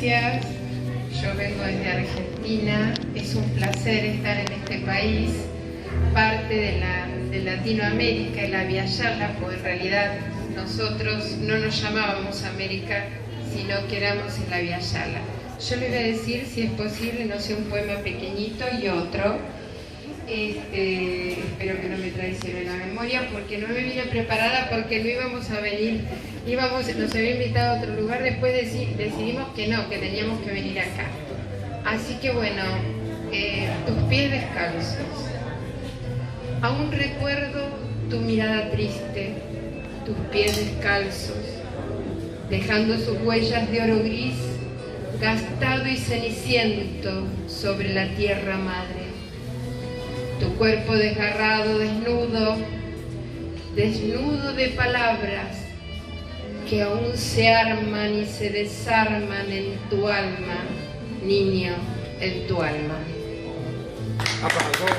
gracias. Yo vengo desde Argentina. Es un placer estar en este país, parte de Latinoamérica, el Abya-Yala, porque en realidad nosotros no nos llamábamos América, sino que éramos el Abya-Yala. Yo le voy a decir, si es posible, no sé, un poema pequeñito y otro. Espero que no me traicione la memoria, porque no me vine preparada, porque no íbamos a venir, nos había invitado a otro lugar, después decidimos que no, que teníamos que venir acá. Así que bueno, tus pies descalzos. Aún recuerdo tu mirada triste, tus pies descalzos, dejando sus huellas de oro gris, gastado y ceniciento sobre la tierra madre. Tu cuerpo desgarrado, desnudo de palabras que aún se arman y se desarman en tu alma, niño, en tu alma. Aplausos.